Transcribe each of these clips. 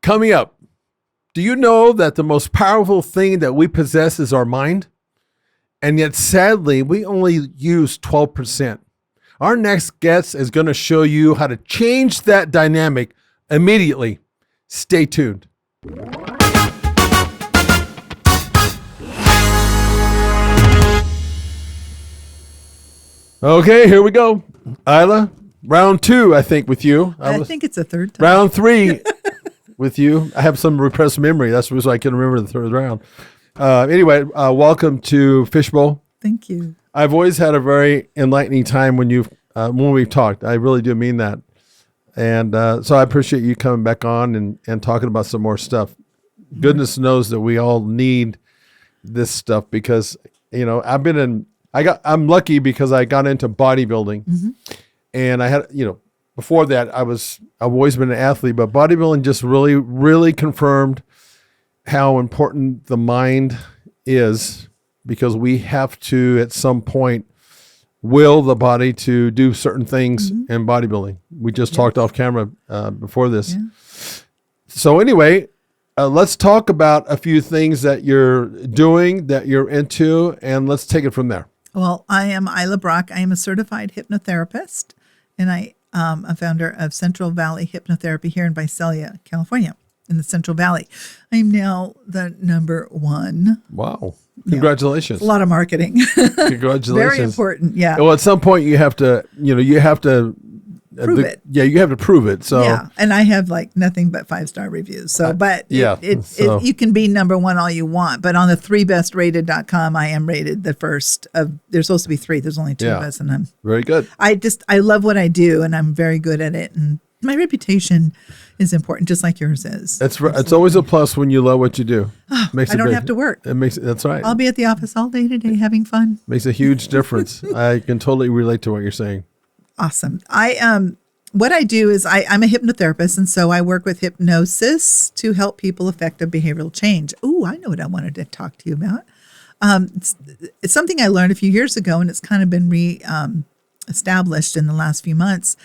Coming up, do you know that the most powerful thing that we possess is our mind? And yet, sadly, we only use 12%. Our next guest is going to show you how to change that dynamic immediately. Stay tuned. Okay, here we go. Ilah, round 2, I think, with you. I think it's a third time. Round 3 with you. I have some repressed memory. That's the reason I can remember the third round. Anyway, welcome to Fishbowl. Thank you. I've always had a very enlightening time when we've talked. I really do mean that. And so I appreciate you coming back on and talking about some more stuff. Goodness knows that we all need this stuff because, I'm lucky because I got into bodybuilding and I had, before that I've always been an athlete, but bodybuilding just really, really confirmed how important the mind is because we have to, at some point, will the body to do certain things in bodybuilding. We just talked off camera before this. Yeah. So anyway, let's talk about a few things that you're doing, that you're into, and let's take it from there. Well, I am Ilah Brock. I am a certified hypnotherapist, and I am a founder of Central Valley Hypnotherapy here in Visalia, California, in the Central Valley. I am now the number 1. Wow. Congratulations. A lot of marketing. Congratulations. Very important. Yeah. Well, at some point you have to prove it. Yeah, you have to prove it. So yeah, and I have nothing but 5-star reviews. So, but you can be number 1 all you want. But on the 3bestrated.com, I am rated the first of. There's supposed to be 3. There's only 2 of us, and I'm very good. I love what I do, and I'm very good at it, and my reputation is important, just like yours is. That's right. It's always a plus when you love what you do. I don't have to work. That's right. I'll be at the office all day today having fun. Makes a huge difference. I can totally relate to what you're saying. Awesome. What I do is I'm a hypnotherapist, and so I work with hypnosis to help people effective behavioral change. Oh, I know what I wanted to talk to you about. It's something I learned a few years ago, and it's kind of been established in the last few months.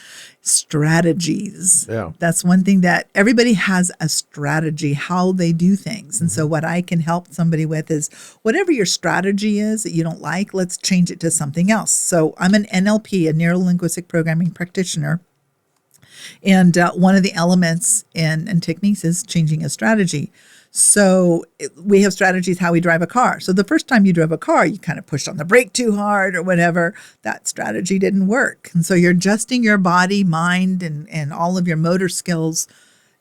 Strategies. Yeah. That's one thing that everybody has a strategy, how they do things. And so what I can help somebody with is whatever your strategy is that you don't like, let's change it to something else. So I'm an NLP, a neuro-linguistic programming practitioner. And one of the elements and techniques is changing a strategy. So we have strategies how we drive a car. So the first time you drove a car, you kind of pushed on the brake too hard or whatever. That strategy didn't work. And so you're adjusting your body, mind, and all of your motor skills,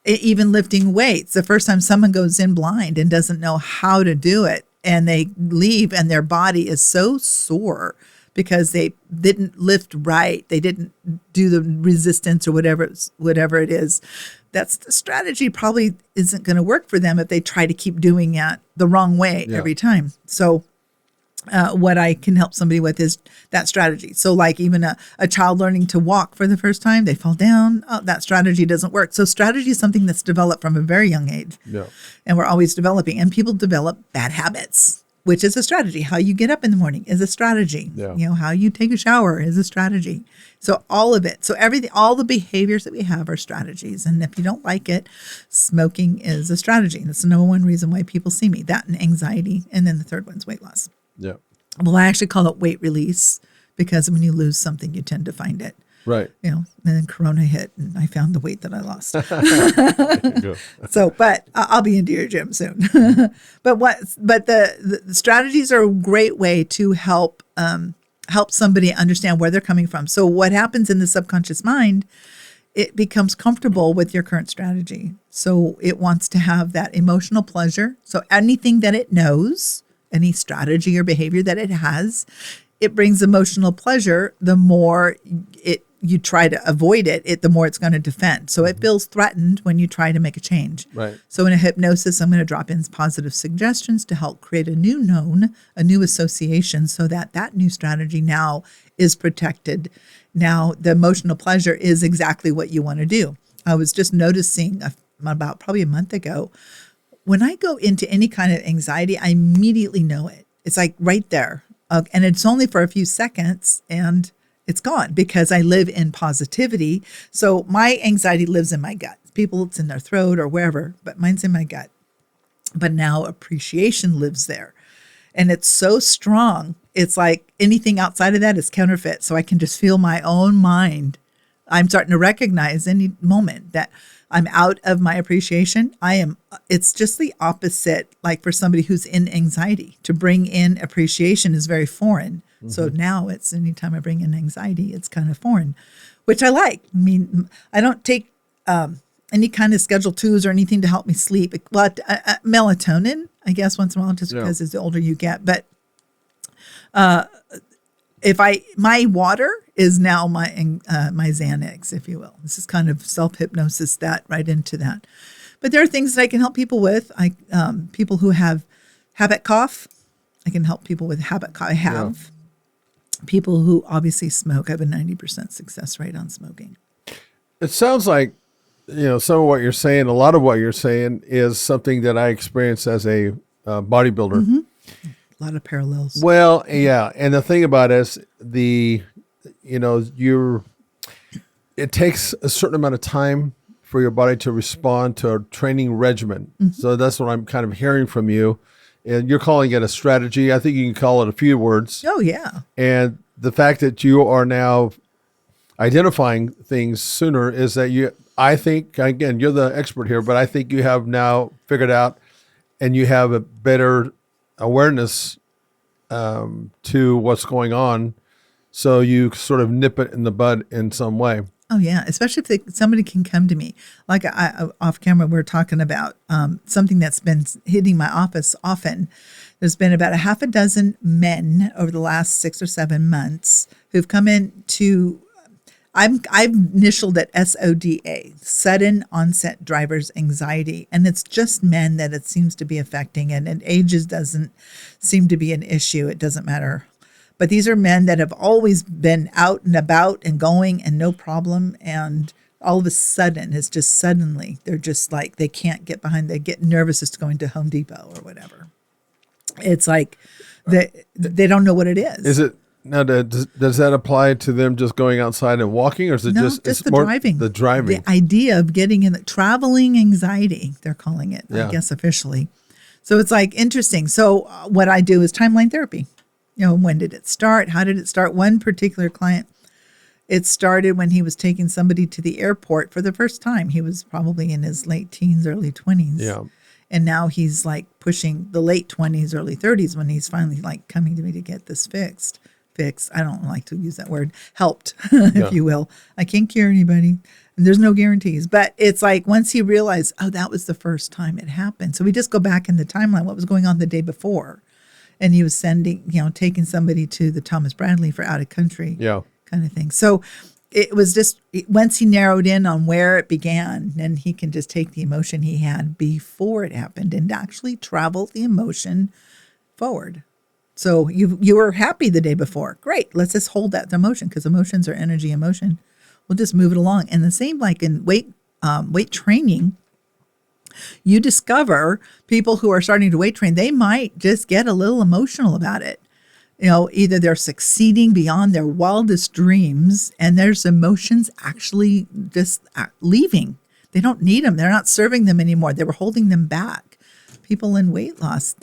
even lifting weights. The first time someone goes in blind and doesn't know how to do it, and they leave and their body is so sore because they didn't lift right. They didn't do the resistance or whatever it is. That's the strategy probably isn't going to work for them if they try to keep doing it the wrong way every time. So what I can help somebody with is that strategy. So like even a child learning to walk for the first time, they fall down. Oh, that strategy doesn't work. So strategy is something that's developed from a very young age. Yeah. And we're always developing. And people develop bad habits, which is a strategy. How you get up in the morning is a strategy. Yeah. How you take a shower is a strategy. So all of it. So everything, all the behaviors that we have are strategies. And if you don't like it, smoking is a strategy. And it's the number 1 reason why people see me. That and anxiety. And then the third one's weight loss. Yeah. Well, I actually call it weight release because when you lose something, you tend to find it. Right. And then Corona hit and I found the weight that I lost. So, but I'll be into your gym soon. But the strategies are a great way to help somebody understand where they're coming from. So what happens in the subconscious mind, it becomes comfortable with your current strategy. So it wants to have that emotional pleasure. So anything that it knows, any strategy or behavior that it has, it brings emotional pleasure. The more you try to avoid it, the more it's going to defend. So it feels threatened when you try to make a change. Right. So in a hypnosis, I'm going to drop in positive suggestions to help create a new known, a new association so that new strategy now is protected. Now the emotional pleasure is exactly what you want to do. I was just noticing about probably a month ago, when I go into any kind of anxiety, I immediately know it. It's like right there. And it's only for a few seconds and it's gone because I live in positivity. So my anxiety lives in my gut. people it's in their throat or wherever, but mine's in my gut. But now appreciation lives there. And it's so strong. It's like anything outside of that is counterfeit. So I can just feel my own mind. I'm starting to recognize any moment that I'm out of my appreciation. It's just the opposite. Like for somebody who's in anxiety, to bring in appreciation is very foreign. Mm-hmm. So now it's anytime I bring in anxiety, it's kind of foreign, which I like. I mean, I don't take any kind of Schedule 2s or anything to help me sleep. But melatonin, I guess, once in a while, just because as the older you get. But my water is now my Xanax, if you will. This is kind of self-hypnosis that right into that. But there are things that I can help people with. People who have habit cough, I can help people with habit cough. I have people who obviously smoke. I have a 90% success rate on smoking. It sounds like, some of what you're saying, a lot of what you're saying is something that I experienced as a bodybuilder. Mm-hmm. A lot of parallels. Well, yeah. And the thing about it is it takes a certain amount of time for your body to respond to a training regimen. Mm-hmm. So that's what I'm kind of hearing from you. And you're calling it a strategy. I think you can call it a few words. Oh, yeah. And the fact that you are now identifying things sooner is that I think, again, you're the expert here, but I think you have now figured out and you have a better awareness to what's going on. So you sort of nip it in the bud in some way. Oh, yeah. Especially if somebody can come to me. Like off camera, we're talking about something that's been hitting my office often. There's been about a half a dozen men over the last 6 or 7 months who've come in to, I've initialed it SODA, sudden onset driver's anxiety. And it's just men that it seems to be affecting. And ages doesn't seem to be an issue. It doesn't matter. But these are men that have always been out and about and going and no problem. And all of a sudden, it's just suddenly, they're just like, they can't get behind, they get nervous just going to Home Depot or whatever. It's like, they don't know what it is. Is it, now does that apply to them just going outside and walking, or is it just the driving? The driving. The idea of getting in the traveling anxiety, they're calling it, I guess officially. So it's like interesting. So what I do is timeline therapy. When did it start? How did it start? One particular client, it started when he was taking somebody to the airport for the first time. He was probably in his late teens, early 20s. Yeah. And now he's like pushing the late 20s, early 30s when he's finally like coming to me to get this fixed. I don't like to use that word. Helped, if you will. I can't cure anybody. And there's no guarantees. But it's like once he realized, that was the first time it happened. So we just go back in the timeline, what was going on the day before. And he was taking somebody to the Thomas Bradley for out of country kind of thing. So it was just, once he narrowed in on where it began, then he can just take the emotion he had before it happened and actually travel the emotion forward. So you were happy the day before. Great. Let's just hold that emotion because emotions are energy emotion. We'll just move it along. And the same like in weight training, you discover people who are starting to weight train, they might just get a little emotional about it. Either they're succeeding beyond their wildest dreams and there's emotions actually just leaving. They don't need them. They're not serving them anymore. They were holding them back. People in weight loss,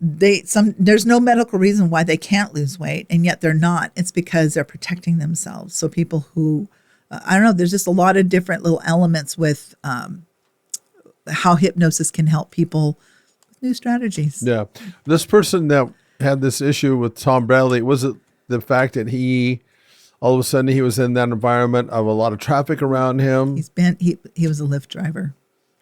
there's no medical reason why they can't lose weight, and yet they're not. It's because they're protecting themselves. So people who, there's just a lot of different little elements with how hypnosis can help people with new strategies. Yeah. This person that had this issue with Tom Bradley, was it the fact that all of a sudden he was in that environment of a lot of traffic around him? He was a Lyft driver.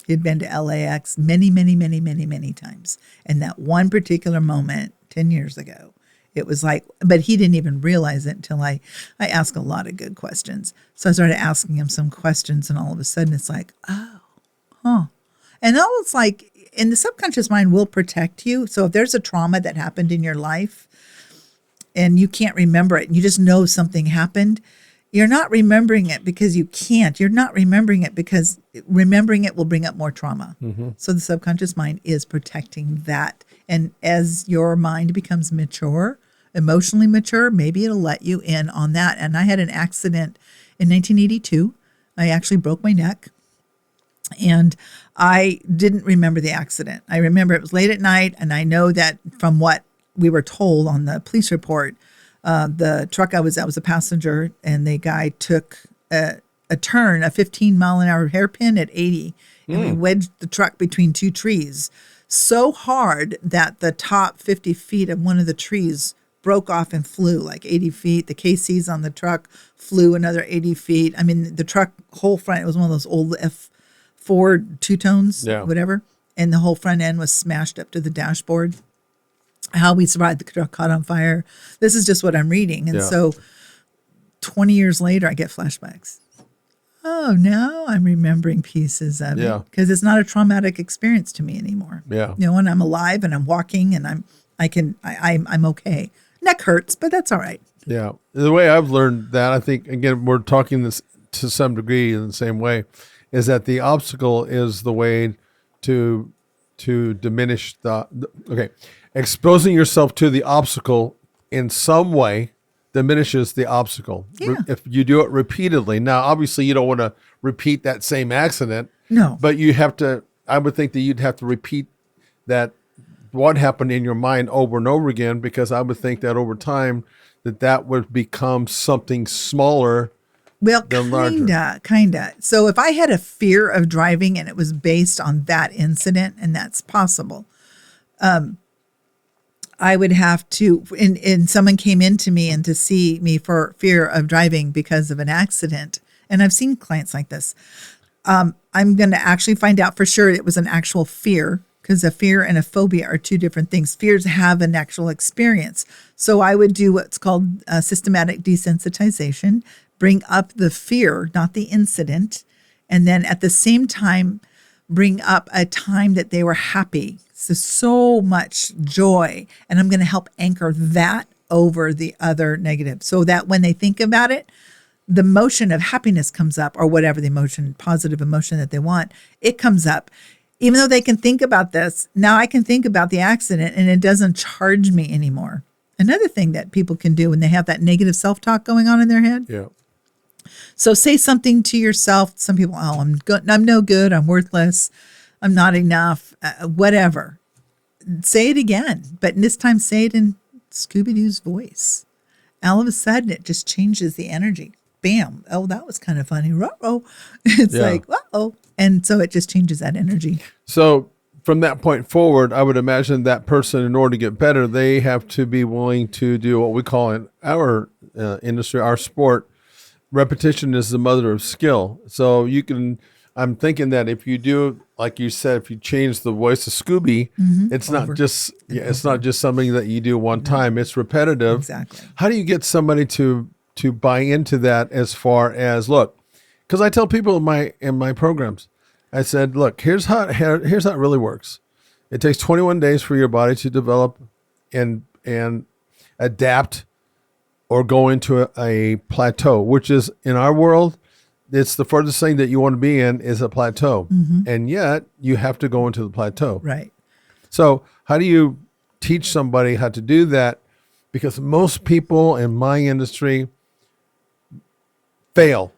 He'd been to LAX many, many, many, many, many times. And that one particular moment 10 years ago, it was like, but he didn't even realize it until I asked a lot of good questions. So I started asking him some questions and all of a sudden it's like, And all it's like, in the subconscious mind will protect you. So if there's a trauma that happened in your life and you can't remember it and you just know something happened, you're not remembering it because you can't. You're not remembering it because remembering it will bring up more trauma. Mm-hmm. So the subconscious mind is protecting that. And as your mind becomes mature, emotionally mature, maybe it'll let you in on that. And I had an accident in 1982. I actually broke my neck. And I didn't remember the accident. I remember it was late at night, and I know that from what we were told on the police report, the truck I was a passenger, and the guy took a turn, a 15-mile-an-hour hairpin at 80, and we wedged the truck between two trees so hard that the top 50 feet of one of the trees broke off and flew like 80 feet. The KCs on the truck flew another 80 feet. I mean, the truck whole front, it was one of those old Ford two-tones, whatever, and the whole front end was smashed up to the dashboard. How we survived, the truck caught on fire. This is just what I'm reading. And so 20 years later, I get flashbacks. Oh, now I'm remembering pieces of it because it's not a traumatic experience to me anymore. Yeah. You know, and I'm alive and I'm walking and I'm okay. Neck hurts, but that's all right. Yeah. The way I've learned that, I think, again, we're talking this to some degree in the same way, is that the obstacle is the way to diminish exposing yourself to the obstacle in some way diminishes the obstacle. Yeah. If you do it repeatedly. Now, obviously, you don't want to repeat that same accident. No. But you have to, I would think that you'd have to repeat that, what happened in your mind over and over again, because I would think that over time that would become something smaller. Well, kinda. So if I had a fear of driving and it was based on that incident, and that's possible, I would have to, and someone came into me and to see me for fear of driving because of an accident. And I've seen clients like this. I'm going to actually find out for sure it was an actual fear, because a fear and a phobia are two different things. Fears have an actual experience. So I would do what's called systematic desensitization, bring up the fear, not the incident, and then at the same time, bring up a time that they were happy. So much joy. And I'm going to help anchor that over the other negative so that when they think about it, the emotion of happiness comes up, or whatever the emotion, positive emotion that they want, it comes up. Even though they can think about this, now I can think about the accident and it doesn't charge me anymore. Another thing that people can do when they have that negative self-talk going on in their head. Yeah. So say something to yourself. Some people, I'm good. I'm no good. I'm worthless. I'm not enough. Whatever. Say it again, but this time say it in Scooby-Doo's voice. All of a sudden, it just changes the energy. Bam. Oh, that was kind of funny. Uh-oh. It's like, uh-oh. And so it just changes that energy. So from that point forward, I would imagine that person, in order to get better, they have to be willing to do what we call in our industry, our sport, repetition is the mother of skill. So I'm thinking that if you do, like you said, if you change the voice of Scooby, it's not just something that you do one time. It's repetitive. Exactly. How do you get somebody to buy into that, as far as, look, because I tell people in my programs, I said, look, here's how it really works. It takes 21 days for your body to develop and adapt or go into a plateau, which is, in our world, it's the furthest thing that you want to be in is a plateau. And yet you have to go into the plateau. Right. So how do you teach somebody how to do that? Because most people in my industry fail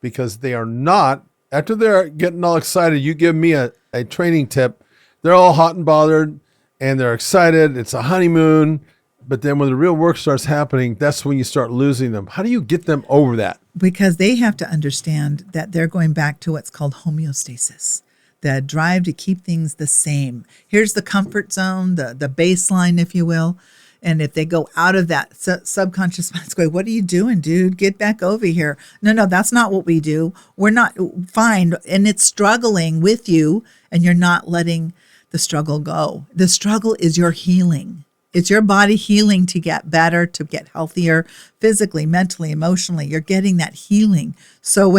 because they are not, after they're getting all excited, you give me a training tip, they're all hot and bothered and they're excited. It's a honeymoon. But then when the real work starts happening, that's when you start losing them. How do you get them over that? Because they have to understand that they're going back to what's called homeostasis, the drive to keep things the same. Here's the comfort zone, the baseline, if you will. And if they go out of that, subconscious mind's going, what are you doing, dude? Get back over here. No, that's not what we do. We're not fine. And it's struggling with you, and you're not letting the struggle go. The struggle is your healing. It's your body healing to get better, to get healthier, physically, mentally, emotionally. You're getting that healing. So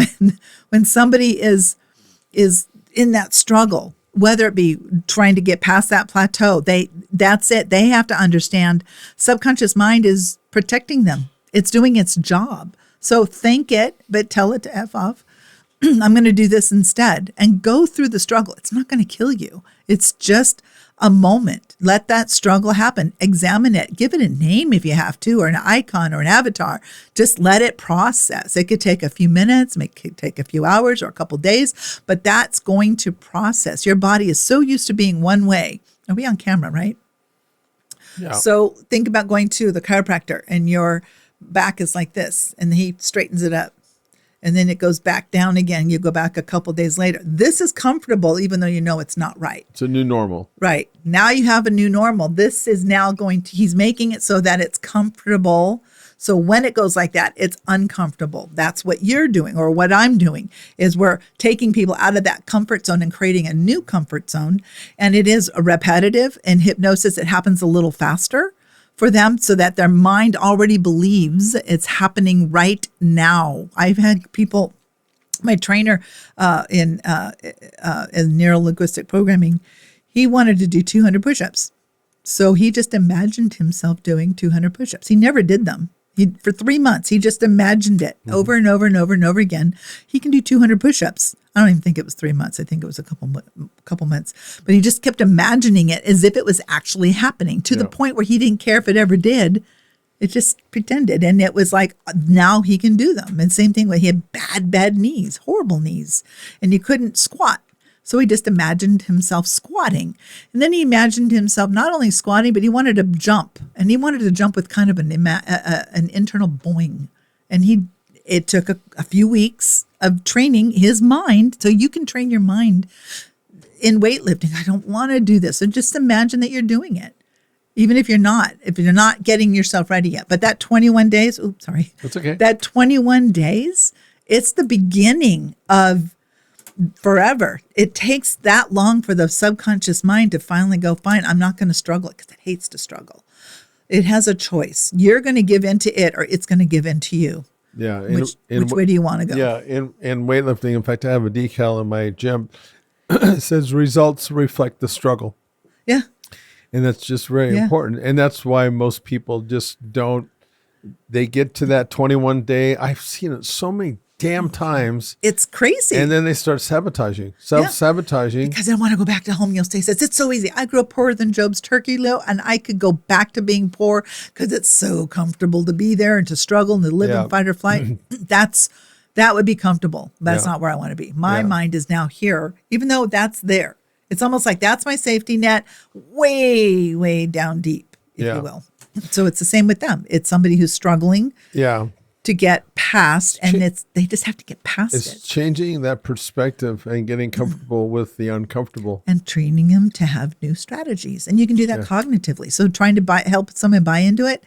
when somebody is in that struggle, whether it be trying to get past that plateau, that's it. They have to understand subconscious mind is protecting them. It's doing its job. So thank it, but tell it to F off. I'm going to do this instead, and go through the struggle. It's not going to kill you. It's just a moment. Let that struggle happen. Examine it. Give it a name if you have to, or an icon or an avatar. Just let it process. It could take a few minutes, it could take a few hours or a couple days, but that's going to process. Your body is so used to being one way. Are we on camera, right? Yeah. So think about going to the chiropractor and your back is like this, and he straightens it up. And then it goes back down again. You go back a couple days later. This is comfortable, even though you know it's not right. It's a new normal. Right. Now you have a new normal. This is now he's making it so that it's comfortable. So when it goes like that, it's uncomfortable. That's what you're doing, or what I'm doing, is we're taking people out of that comfort zone and creating a new comfort zone. And it is repetitive. In hypnosis, it happens a little faster for them, so that their mind already believes it's happening right now. I've had people, my trainer in neuro-linguistic programming, he wanted to do 200 push-ups. So he just imagined himself doing 200 push-ups. He never did them. For 3 months, he just imagined it over and over and over and over again. He can do 200 push-ups. I don't even think it was 3 months. I think it was a couple months. But he just kept imagining it as if it was actually happening, to the point where he didn't care if it ever did. It just pretended. And it was like, now he can do them. And same thing when he had bad knees, horrible knees. And he couldn't squat. So he just imagined himself squatting. And then he imagined himself not only squatting, but he wanted to jump. And he wanted to jump with kind of an internal boing. And it took a few weeks of training his mind. So you can train your mind in weightlifting. I don't want to do this. So just imagine that you're doing it. Even if you're not getting yourself ready yet. But that 21 days, oops, sorry. That's okay. That 21 days, it's the beginning of forever. It takes that long for the subconscious mind to finally go, fine, I'm not going to struggle, because it hates to struggle. It has a choice. You're going to give in to it, or it's going to give in to you. Yeah. Which way do you want to go? Yeah. In weightlifting, in fact, I have a decal in my gym. It says results reflect the struggle. Yeah. And that's just very important. And that's why most people just they get to that 21 day. I've seen it so many damn times. It's crazy. And then they start self-sabotaging. Because I want to go back to homeostasis. It's so easy. I grew up poorer than Job's turkey, Leo, and I could go back to being poor because it's so comfortable to be there and to struggle and to live in fight or flight. That would be comfortable. That's not where I want to be. My mind is now here, even though that's there. It's almost like that's my safety net, way, way down deep, if you will. So it's the same with them. It's somebody who's struggling. Yeah. To get past, and they just have to get past it. It's changing that perspective and getting comfortable with the uncomfortable. And training them to have new strategies. And you can do that cognitively. So trying to help someone buy into it.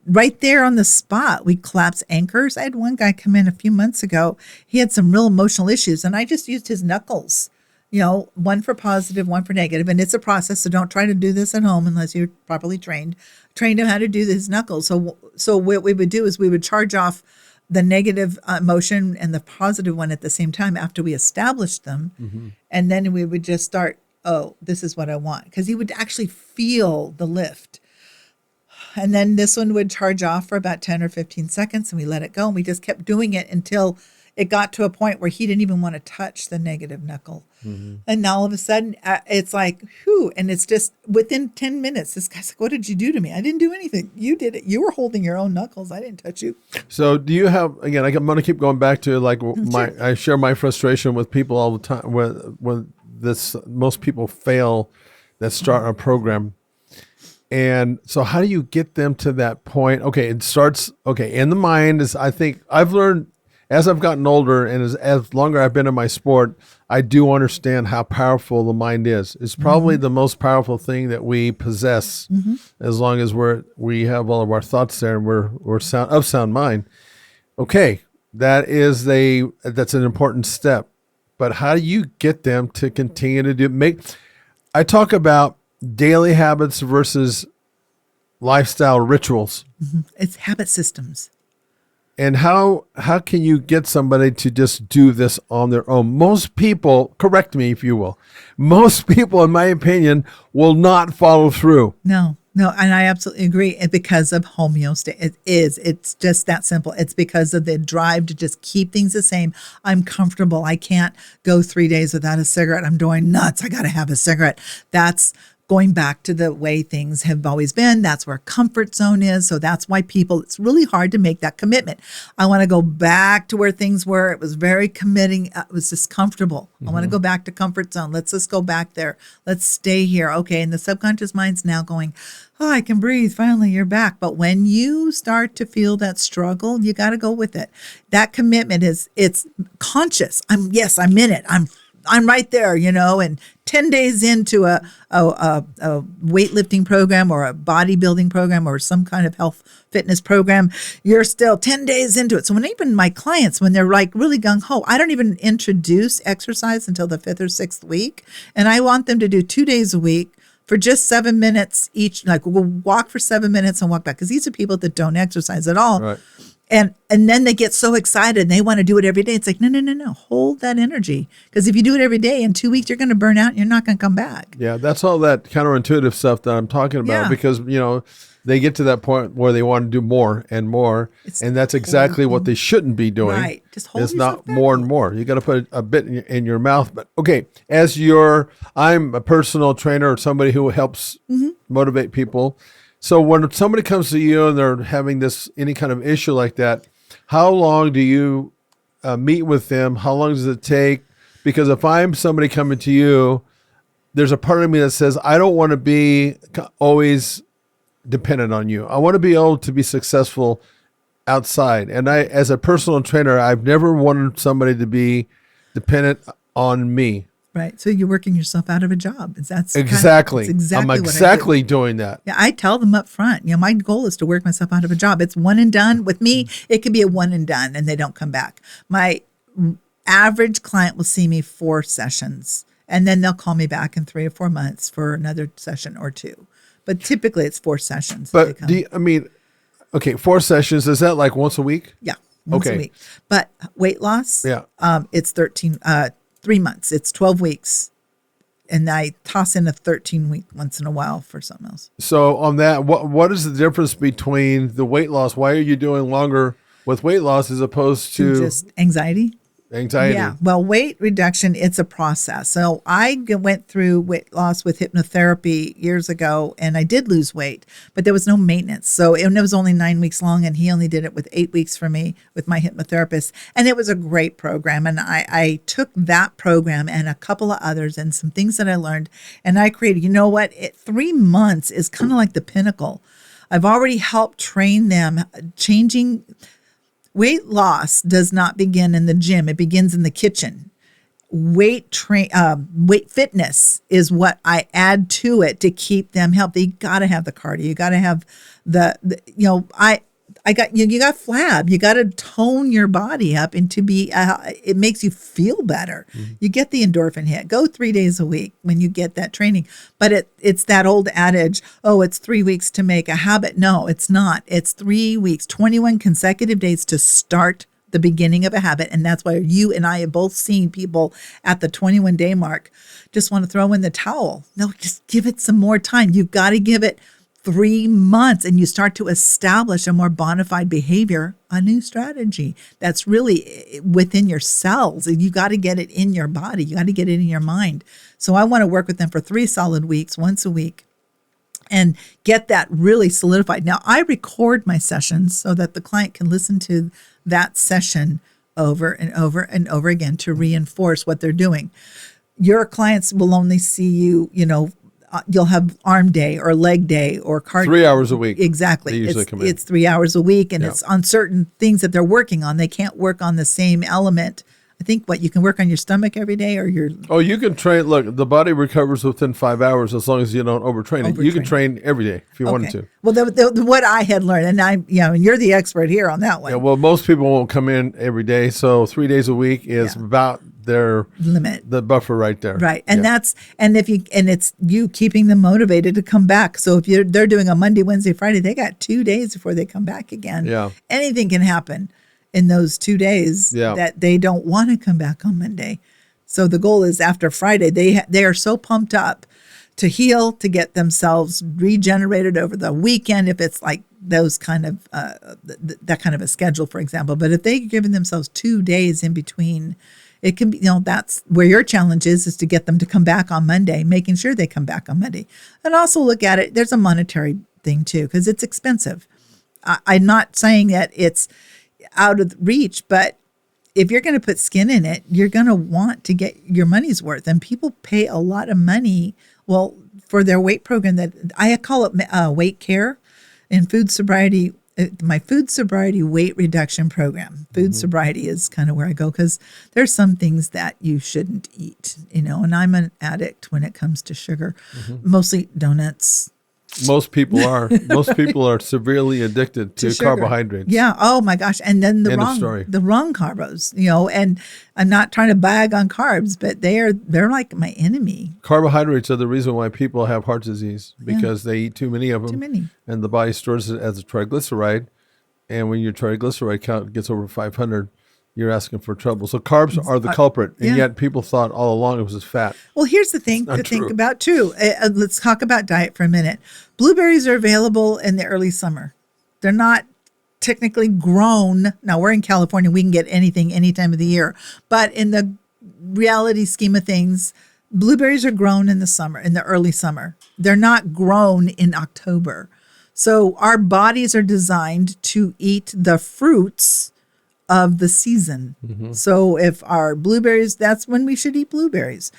Right there on the spot, we collapse anchors. I had one guy come in a few months ago. He had some real emotional issues, and I just used his knuckles. One for positive, one for negative. And it's a process, so don't try to do this at home unless you're properly trained. Trained him how to do his knuckles. So what we would do is we would charge off the negative emotion and the positive one at the same time after we established them. Mm-hmm. And then we would just start, this is what I want. Because he would actually feel the lift. And then this one would charge off for about 10 or 15 seconds, and we let it go. And we just kept doing it until it got to a point where he didn't even want to touch the negative knuckle. Mm-hmm. And all of a sudden, it's like, whew. And it's just within 10 minutes, this guy's like, what did you do to me? I didn't do anything. You did it. You were holding your own knuckles. I didn't touch you. So do you have, again, I'm going to keep going back to like I share my frustration with people all the time when most people fail that start a program. And so how do you get them to that point? Okay, it starts, in the mind is, I think I've learned as I've gotten older and as longer I've been in my sport, I do understand how powerful the mind is. It's probably the most powerful thing that we possess, as long as we have all of our thoughts there and we're sound mind. Okay, that's an important step. But how do you get them to continue to I talk about daily habits versus lifestyle rituals. Mm-hmm. It's habit systems. And how can you get somebody to just do this on their own? Most people, correct me if you will, most people, in my opinion, will not follow through. No. No, and I absolutely agree. And because of homeostasis, it's just that simple. It's because of the drive to just keep things the same. I'm comfortable. I can't go 3 days without a cigarette. I'm going nuts. I got to have a cigarette. That's going back to the way things have always been. That's where comfort zone is. So that's why it's really hard to make that commitment. I want to go back to where things were. It was very committing. It was just comfortable. I want to go back to comfort zone. Let's just go back there. Let's stay here. Okay. And the subconscious mind's now going, oh, I can breathe. Finally, you're back. But when you start to feel that struggle, you got to go with it. That commitment it's conscious. I'm in it. I'm right there, and 10 days into a weightlifting program or a bodybuilding program or some kind of health fitness program, you're still 10 days into it. So when even my clients, when they're like really gung-ho, I don't even introduce exercise until the 5th or 6th week. And I want them to do 2 days a week for just 7 minutes each. Like we'll walk for 7 minutes and walk back. Because these are people that don't exercise at all. Right. And then they get so excited and they want to do it every day. It's like, no. Hold that energy. Because if you do it every day, in 2 weeks, you're going to burn out and you're not going to come back. Yeah, that's all that counterintuitive stuff that I'm talking about because, they get to that point where they want to do more and more. And that's exactly what they shouldn't be doing. Right. Just hold It's yourself not back. more and more. You got to put a bit in your mouth. But okay, I'm a personal trainer or somebody who helps motivate people. So when somebody comes to you and they're having any kind of issue like that, how long do you meet with them? How long does it take? Because if I'm somebody coming to you, there's a part of me that says, I don't want to be always dependent on you. I want to be able to be successful outside. And as a personal trainer, I've never wanted somebody to be dependent on me. Right. So you're working yourself out of a job. Exactly. I'm what exactly doing that. Yeah, I tell them up front, my goal is to work myself out of a job. It's one and done. With me, it could be a one and done and they don't come back. My average client will see me 4 sessions and then they'll call me back in 3 or 4 months for another session or 2. But typically it's 4 sessions. But 4 sessions, is that like once a week? Yeah. Once a week. But weight loss, it's 3 months. It's 12 weeks. And I toss in a 13-week once in a while for something else. So on that, what is the difference between the weight loss? Why are you doing longer with weight loss as opposed to just anxiety? Anxiety. Yeah. Well, weight reduction, it's a process. So I went through weight loss with hypnotherapy years ago and I did lose weight, but there was no maintenance. So it was only 9 weeks long and he only did it with 8 weeks for me with my hypnotherapist. And it was a great program. And I took that program and a couple of others and some things that I learned and I created, 3 months is kind of like the pinnacle. I've already helped train them changing. Weight loss does not begin in the gym. It begins in the kitchen. Weight fitness is what I add to it to keep them healthy. You got to have the cardio. You got to have you got flab. You got to tone your body up and it makes you feel better. Mm-hmm. You get the endorphin hit. Go 3 days a week when you get that training. But it's that old adage, it's 3 weeks to make a habit. No, it's not. It's 3 weeks, 21 consecutive days to start the beginning of a habit. And that's why you and I have both seen people at the 21-day mark just want to throw in the towel. No, just give it some more time. You've got to give it 3 months and you start to establish a more bona fide behavior, a new strategy that's really within your cells. And you got to get it in your body. You got to get it in your mind. So I want to work with them for 3 solid weeks, once a week, and get that really solidified. Now, I record my sessions so that the client can listen to that session over and over and over again to reinforce what they're doing. Your clients will only see you, you'll have arm day or leg day or cardio. 3 hours a week. Exactly. They usually come in. It's 3 hours a week and it's on certain things that they're working on. They can't work on the same element. I think you can work on your stomach every day or your... Oh, you can train. Look, the body recovers within 5 hours as long as you don't overtrain it. You can train every day if you wanted to. Well, what I had learned, and and you're the expert here on that one. Yeah, well, most people won't come in every day. So 3 days a week is about their limit, the buffer right there. Right. And it's you keeping them motivated to come back. So if they're doing a Monday, Wednesday, Friday, they got 2 days before they come back again. Yeah. Anything can happen in those 2 days that they don't want to come back on Monday. So the goal is after Friday, they are so pumped up to heal, to get themselves regenerated over the weekend, if it's like those kind of, that kind of a schedule, for example. But if they've given themselves 2 days in between, it can be, that's where your challenge is to get them to come back on Monday, making sure they come back on Monday. And also look at it, there's a monetary thing too, because it's expensive. I'm not saying that it's out of reach, but if you're going to put skin in it, you're going to want to get your money's worth. And people pay a lot of money, for their weight program that I call it weight care and food sobriety. My food sobriety weight reduction program. Food sobriety is kind of where I go because there's some things that you shouldn't eat, and I'm an addict when it comes to sugar, mostly donuts. Most people are. Most people are severely addicted to carbohydrates. Yeah. Oh my gosh. And then the wrong carbos, and I'm not trying to bag on carbs, but they're like my enemy. Carbohydrates are the reason why people have heart disease because they eat too many of them. Too many. And the body stores it as a triglyceride. And when your triglyceride count gets over 500, you're asking for trouble. So carbs are the culprit, and yet people thought all along it was fat. Well, here's the thing to think about too. Let's talk about diet for a minute. Blueberries are available in the early summer. They're not technically grown. Now, we're in California. We can get anything any time of the year. But in the reality scheme of things, blueberries are grown in the summer, in the early summer. They're not grown in October. So our bodies are designed to eat the fruits of the season. So if our blueberries, that's when we should eat blueberries.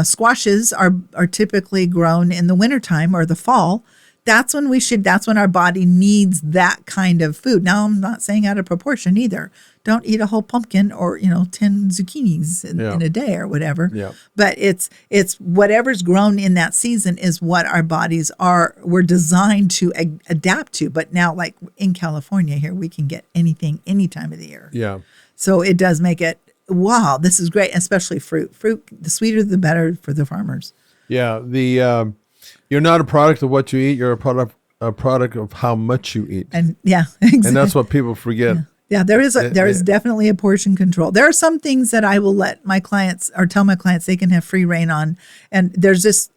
Squashes are typically grown in the wintertime or the fall. That's when our body needs that kind of food. Now, I'm not saying out of proportion either. Don't eat a whole pumpkin or, 10 zucchinis in a day or whatever. Yeah. But it's whatever's grown in that season is what our bodies we're designed to adapt to. But now, like in California here, we can get anything any time of the year. Yeah. So it does make it, wow, this is great, especially fruit. Fruit, the sweeter the better for the farmers. Yeah. You're not a product of what you eat. You're a product of how much you eat. And exactly. And that's what people forget. Yeah, there is definitely a portion control. There are some things that I will let my clients or tell my clients they can have free reign on. And there's just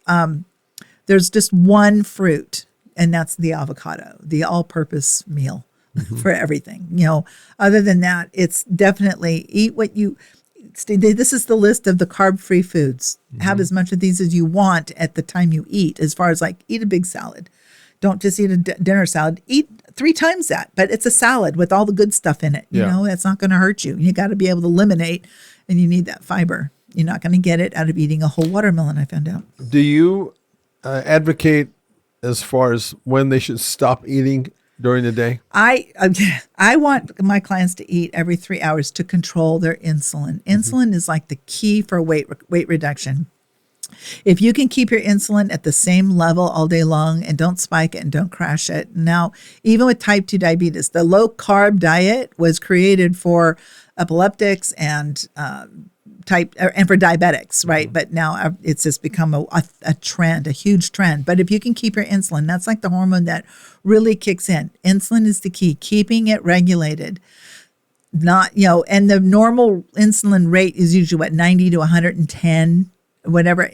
one fruit, and that's the avocado, the all-purpose meal for everything. Other than that, it's definitely eat what you. This is the list of the carb-free foods. Have as much of these as you want at the time you eat, as far as like eat a big salad. Don't just eat a dinner salad. Eat 3 times that, but it's a salad with all the good stuff in it. It's not going to hurt you. You got to be able to eliminate, and you need that fiber. You're not going to get it out of eating a whole watermelon, I found out. Do you advocate as far as when they should stop eating during the day? I want my clients to eat every 3 hours to control their insulin. Insulin is like the key for weight reduction. If you can keep your insulin at the same level all day long and don't spike it and don't crash it. Now, even with type 2 diabetes, the low carb diet was created for epileptics and for diabetics, right? But now it's just become a trend, a huge trend. But if you can keep your insulin, that's like the hormone that really kicks in. Insulin is the key, keeping it regulated. Not, and the normal insulin rate is usually 90 to 110, whatever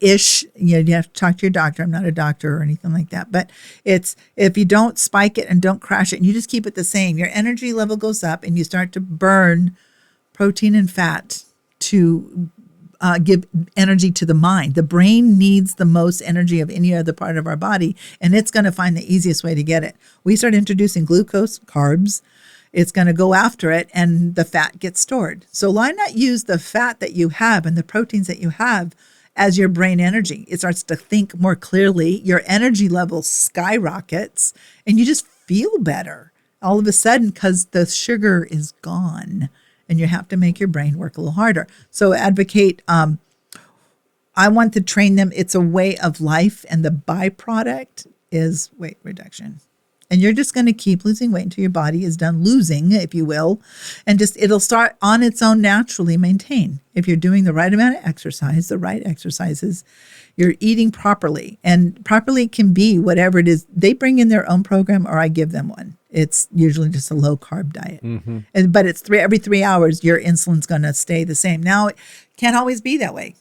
ish. You have to talk to your doctor. I'm not a doctor or anything like that, but it's, if you don't spike it and don't crash it and you just keep it the same, your energy level goes up and you start to burn protein and fat to give energy to the mind. The brain needs the most energy of any other part of our body, and it's going to find the easiest way to get it. We start introducing glucose, carbs, it's going to go after it, and the fat gets stored. So why not use the fat that you have and the proteins that you have as your brain energy? It starts to think more clearly, your energy level skyrockets, and you just feel better all of a sudden because the sugar is gone. And you have to make your brain work a little harder. So advocate, I want to train them. It's a way of life, and the byproduct is weight reduction. And you're just going to keep losing weight until your body is done losing, if you will. And it'll start on its own naturally maintain. If you're doing the right amount of exercise, the right exercises, you're eating properly. And properly can be whatever it is. They bring in their own program or I give them one. It's usually just a low carb diet. But it's every 3 hours, your insulin's going to stay the same. Now, Can't always be that way.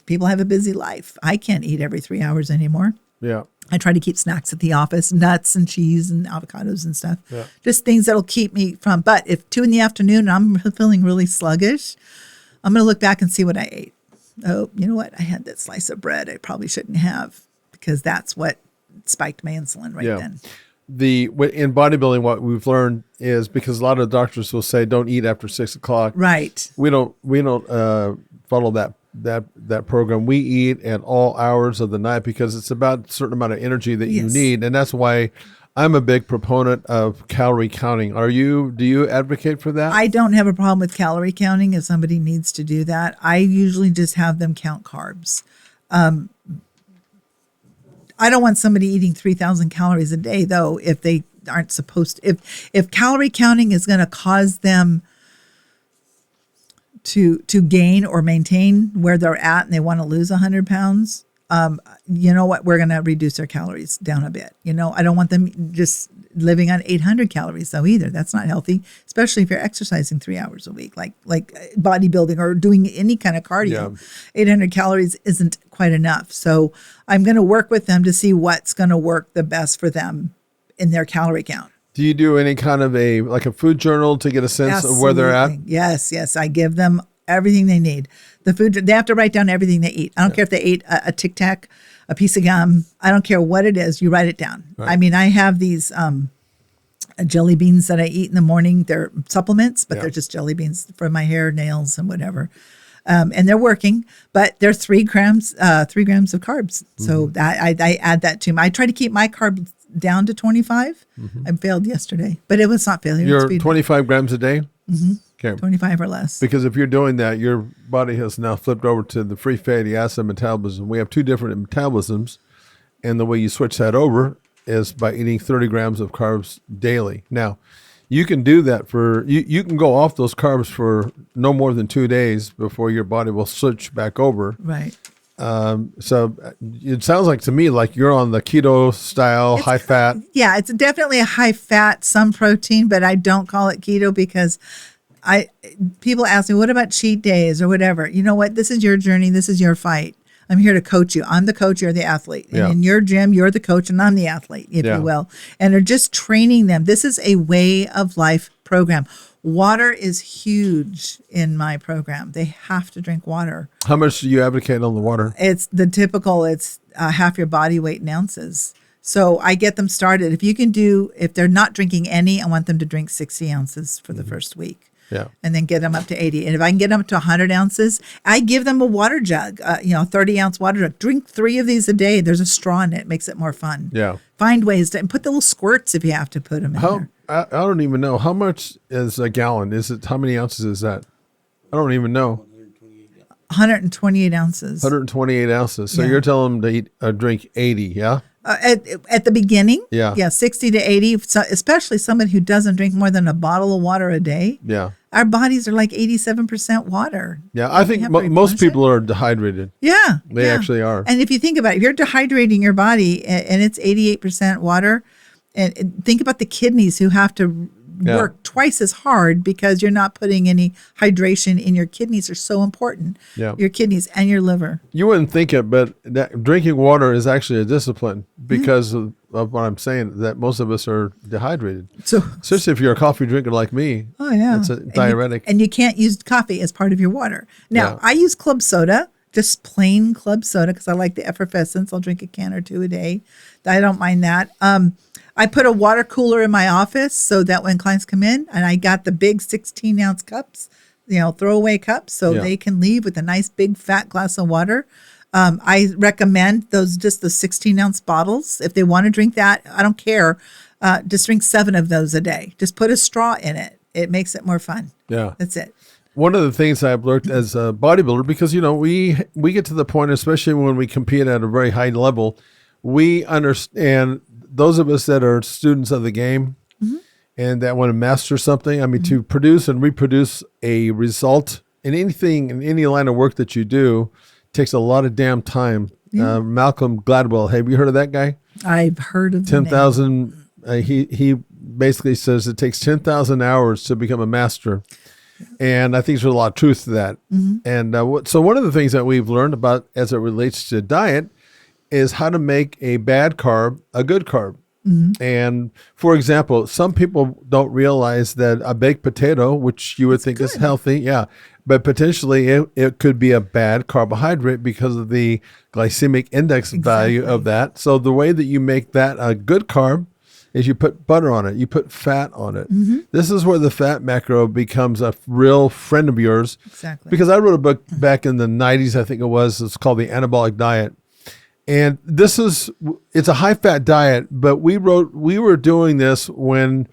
People have a busy life. I can't eat every 3 hours anymore. Yeah. I try to keep snacks at the office, nuts and cheese and avocados and stuff. Yeah. Just things that'll keep me from. But if 2 PM I'm feeling really sluggish, I'm going to look back and see what I ate. Oh, you know what? I had that slice of bread I probably shouldn't have, because that's what spiked my insulin right then. In bodybuilding, what we've learned is, because a lot of doctors will say don't eat after 6 o'clock. Right. We don't follow that program. We eat at all hours of the night because it's about a certain amount of energy that you need, and that's why I'm a big proponent of calorie counting. Do you advocate for that? I don't have a problem with calorie counting if somebody needs to do that. I usually just have them count carbs. I don't want somebody eating 3,000 calories a day, though, if they aren't supposed to. If calorie counting is going to cause them to gain or maintain where they're at and they want to lose 100 pounds, you know what? We're going to reduce their calories down a bit. I don't want them just living on 800 calories, though, either. That's not healthy, especially if you're exercising 3 hours a week, like bodybuilding or doing any kind of cardio. Yeah. 800 calories isn't quite enough. So I'm going to work with them to see what's going to work the best for them in their calorie count. Do you do any kind of a food journal to get a sense of where they're at? Yes. I give them everything they need. The food, they have to write down everything they eat. I don't care if they ate a Tic Tac, a piece of gum. I don't care what it is. You write it down. Right. I mean, I have these jelly beans that I eat in the morning. They're supplements, but they're just jelly beans for my hair, nails, and whatever. And they're working, but they're 3 grams of carbs. So I add that to them. I try to keep my carbs down to 25. I failed yesterday, but it was not failure. You're 25 grams a day? Mm-hmm. Okay. 25 or less. Because if you're doing that, your body has now flipped over to the free fatty acid metabolism. We have 2 different metabolisms, and the way you switch that over is by eating 30 grams of carbs daily. Now, you can do that you can go off those carbs for no more than 2 days before your body will switch back over. Right. So it sounds like to me like you're on the keto style, high fat. Yeah, it's definitely a high fat, some protein, but I don't call it keto because people ask me, what about cheat days or whatever? You know what? This is your journey. This is your fight. I'm here to coach you. I'm the coach. You're the athlete. And in your gym, you're the coach and I'm the athlete, if you will. And they're just training them. This is a way of life program. Water is huge in my program. They have to drink water. How much do you advocate on the water? It's the typical, it's half your body weight in ounces. So I get them started. If they're not drinking any, I want them to drink 60 ounces for the first week. Yeah. And then get them up to 80. And if I can get them up to 100 ounces, I give them a water jug, 30-ounce water jug. Drink 3 of these a day. There's a straw in it. It makes it more fun. Yeah. Find ways to, and put the little squirts if you have to put them in there. I don't even know. How much is a gallon? How many ounces is that? I don't even know. 128 ounces. 128 ounces. So you're telling them to drink 80, yeah? At the beginning, 60 to 80, so especially someone who doesn't drink more than a bottle of water a day. Yeah. Our bodies are like 87% water. Yeah, I think most people are dehydrated. Yeah. They actually are. And if you think about it, if you're dehydrating your body and it's 88% water, and think about the kidneys who have to work twice as hard because you're not putting any hydration in your kidneys are so important. Yeah. Your kidneys and your liver. You wouldn't think it, but drinking water is actually a discipline because of what I'm saying, that most of us are dehydrated. So, especially if you're a coffee drinker like me. Oh, yeah. It's a diuretic. And you can't use coffee as part of your water. Now, I use club soda, just plain club soda, because I like the effervescence. I'll drink a can or 2 a day. I don't mind that. I put a water cooler in my office so that when clients come in, and I got the big 16-ounce cups, throwaway cups, so they can leave with a nice big fat glass of water. I recommend just the 16-ounce bottles. If they want to drink that, I don't care. Just drink 7 of those a day. Just put a straw in it. It makes it more fun. Yeah. That's it. One of the things I've learned as a bodybuilder, because, we get to the point, especially when we compete at a very high level, we understand those of us that are students of the game and that want to master something, to produce and reproduce a result in any line of work that you do takes a lot of damn time. Yeah. Malcolm Gladwell, have you heard of that guy? I've heard of 10,000. He basically says it takes 10,000 hours to become a master. And I think there's a lot of truth to that. And so one of the things that we've learned about as it relates to diet is how to make a bad carb a good carb. And for example, some people don't realize that a baked potato, which you would think is healthy, but potentially it could be a bad carbohydrate because of the glycemic index value of that. So the way that you make that a good carb is you put butter on it, you put fat on it. This is where the fat macro becomes a real friend of yours. Exactly. Because I wrote a book back in the 90s, I think it was. It's called The Anabolic Diet. And it's a high fat diet, but we were doing this when,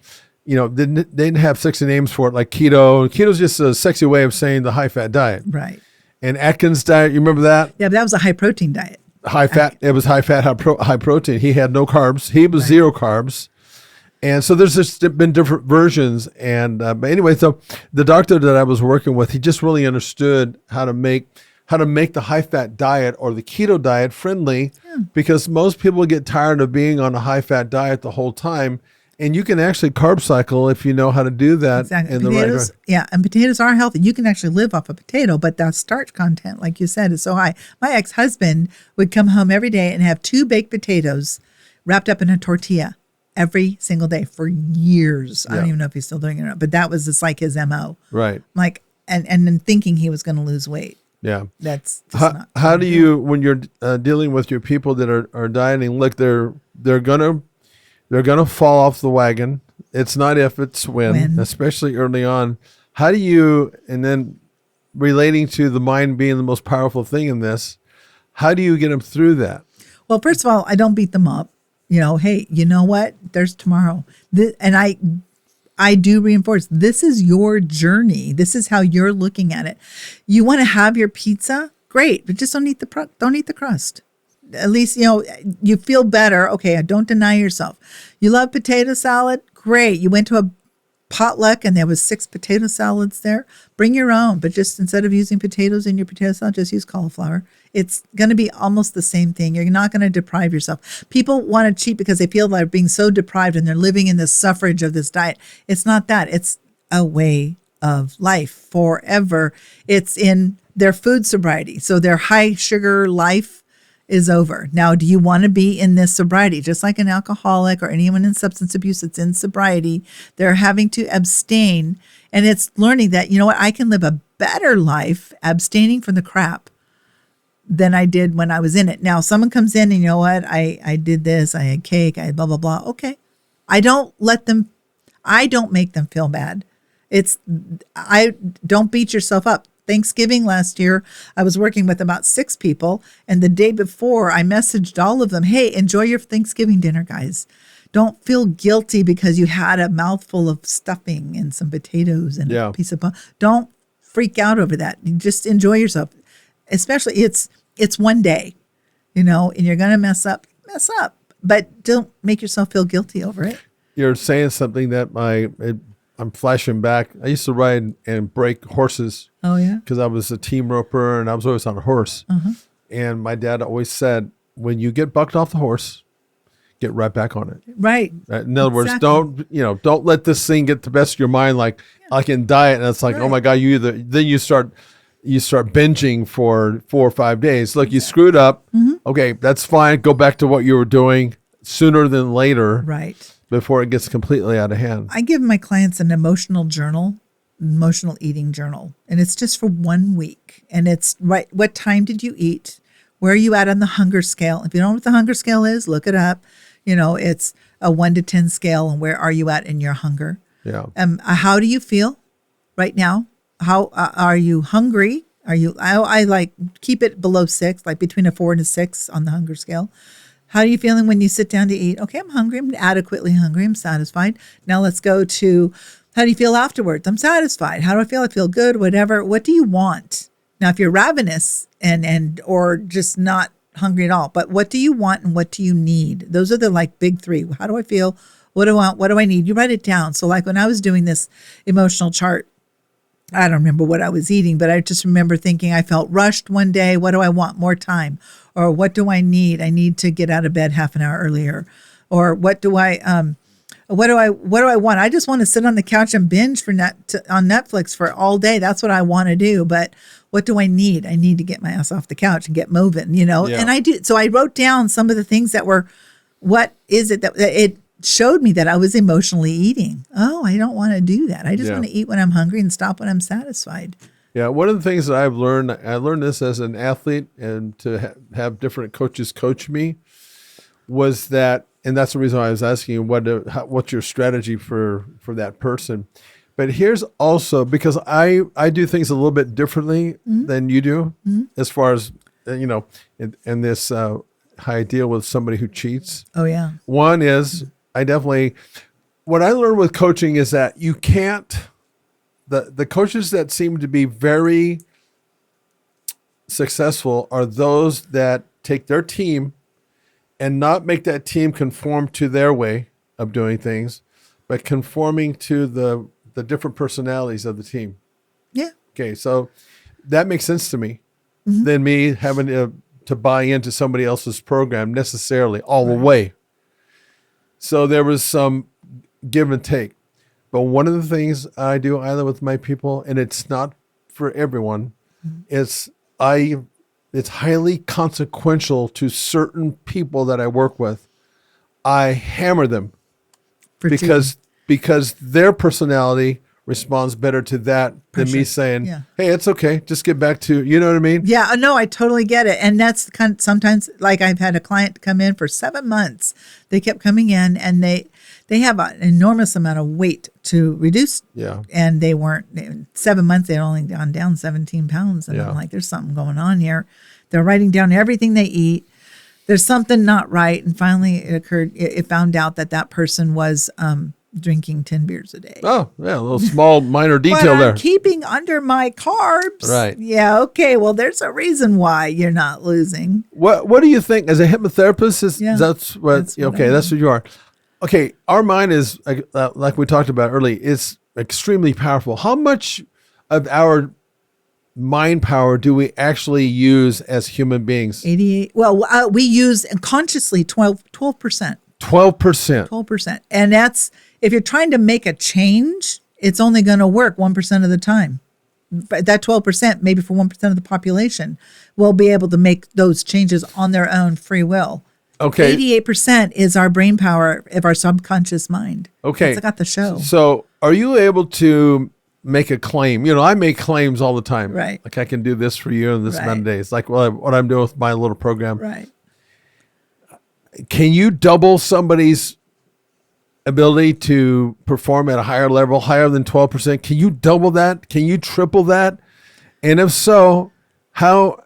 they didn't have sexy names for it like keto. Keto's just a sexy way of saying the high fat diet. Right. And Atkins diet, you remember that? Yeah, but that was a high protein diet. High fat. It was high fat, high protein. He had no carbs. He was zero carbs. And so there's just been different versions. And but anyway, so the doctor that I was working with, he just really understood how to make the high-fat diet or the keto diet friendly, because most people get tired of being on a high-fat diet the whole time, and you can actually carb cycle if you know how to do that in the right way. Yeah, and potatoes are healthy. You can actually live off a potato, but that starch content, like you said, is so high. My ex-husband would come home every day and have 2 baked potatoes wrapped up in a tortilla every single day for years. I don't even know if he's still doing it or not, but that was just like his MO. Right. Like, and then thinking he was going to lose weight. Yeah. That's just how do you, when you're dealing with your people that are dieting, look, they're gonna fall off the wagon. It's not if, it's when, especially early on. How do you, and then relating to the mind being the most powerful thing in this, how do you get them through that? Well, first of all, I don't beat them up. Hey, you know what? There's tomorrow. And I do reinforce, this is your journey. This is how you're looking at it. You want to have your pizza? Great, but just don't eat the crust. At least, you feel better. Okay, don't deny yourself. You love potato salad? Great. You went to a potluck and there was 6 potato salads there. Bring your own, but just instead of using potatoes in your potato salad, just use cauliflower. It's going to be almost the same thing. You're not going to deprive yourself. People want to cheat because they feel like being so deprived and they're living in the suffrage of this diet. It's not that. It's a way of life forever. It's in their food sobriety. So their high sugar life is over. Now, do you want to be in this sobriety? Just like an alcoholic or anyone in substance abuse that's in sobriety, they're having to abstain. And it's learning that, I can live a better life abstaining from the crap than I did when I was in it. Now, someone comes in and you know what? I did this. I had cake. I had blah, blah, blah. Okay. I don't make them feel bad. I don't beat yourself up. Thanksgiving last year, I was working with about 6 people. And the day before, I messaged all of them, hey, enjoy your Thanksgiving dinner, guys. Don't feel guilty because you had a mouthful of stuffing and some potatoes and a piece of bun. Don't freak out over that. You just enjoy yourself. Especially, it's one day, and you're going to mess up. But don't make yourself feel guilty over it. You're saying something that I'm flashing back. I used to ride and break horses. Oh, yeah? Because I was a team roper and I was always on a horse. And my dad always said, when you get bucked off the horse, get right back on it. Right. In other words, don't let this thing get the best of your mind like in diet. And it's like, oh my God, then you start binging for 4 or 5 days. Look, you screwed up. Okay, that's fine. Go back to what you were doing sooner than later. Right. Before it gets completely out of hand. I give my clients an emotional eating journal, and it's just for 1 week. And it's right. What time did you eat? Where are you at on the hunger scale? If you don't know what the hunger scale is, look it up. It's a 1 to 10 scale, and where are you at in your hunger? Yeah. How do you feel right now? How are you hungry? I like keep it below 6, like between a 4 and a 6 on the hunger scale. How are you feeling when you sit down to eat? Okay, I'm hungry. I'm adequately hungry. I'm satisfied. Now let's go to how do you feel afterwards? I'm satisfied. How do I feel? I feel good, whatever. What do you want? Now, if you're ravenous and or just not hungry at all, but what do you want and what do you need? Those are the big 3. How do I feel? What do I want? What do I need? You write it down. So when I was doing this emotional chart, I don't remember what I was eating, but I just remember thinking I felt rushed one day. What do I want? More time. Or what do I need? I need to get out of bed half an hour earlier. Or what do I What do I want? I just want to sit on the couch and binge on Netflix for all day. That's what I want to do. But what do I need? I need to get my ass off the couch and get moving, Yeah. And I do. So I wrote down some of the things that were, what is it that it showed me that I was emotionally eating. Oh, I don't want to do that. I just want to eat when I'm hungry and stop when I'm satisfied. Yeah, one of the things that I've learned, I learned this as an athlete and to have different coaches coach me, was that, and that's the reason why I was asking you what's your strategy for that person. But here's also, because I do things a little bit differently than you do, as far as, in this how I deal with somebody who cheats. Oh, yeah. One is, what I learned with coaching is that you can't, the coaches that seem to be very successful are those that take their team and not make that team conform to their way of doing things, but conforming to the different personalities of the team. Yeah. Okay, so that makes sense to me than me having to buy into somebody else's program necessarily all the way. So there was some give and take. But one of the things I do, Ilah, with my people, and it's not for everyone, it's highly consequential to certain people that I work with. I hammer them because their personality responds better to that than me saying, hey, it's okay. Just get back to, you know what I mean? Yeah, no, I totally get it. And that's sometimes, like, I've had a client come in for 7 months. They kept coming in and they have an enormous amount of weight to reduce. Yeah. And they weren't, 7 months, they'd only gone down 17 pounds. And I'm like, there's something going on here. They're writing down everything they eat. There's something not right. And finally it found out that person was drinking 10 beers a day. Oh, yeah, a little small minor detail but I'm there. keeping under my carbs. Right. Yeah, okay. Well, there's a reason why you're not losing. What do you think as a hypnotherapist? That's what you are. Okay, our mind is, like we talked about earlier, is extremely powerful. How much of our mind power do we actually use as human beings? 88. Well, we use consciously 12%. 12%. 12%. And that's, if you're trying to make a change, it's only going to work 1% of the time. But that 12%, maybe for 1% of the population, will be able to make those changes on their own free will. Okay. 88% is our brain power of our subconscious mind. Okay. It's got the show. So are you able to make a claim? I make claims all the time. Right. Like, I can do this for you in this amount of days. Like what I'm doing with my little program. Right. Can you double somebody's ability to perform at a higher level, higher than 12%? Can you double that? Can you triple that? And if so, how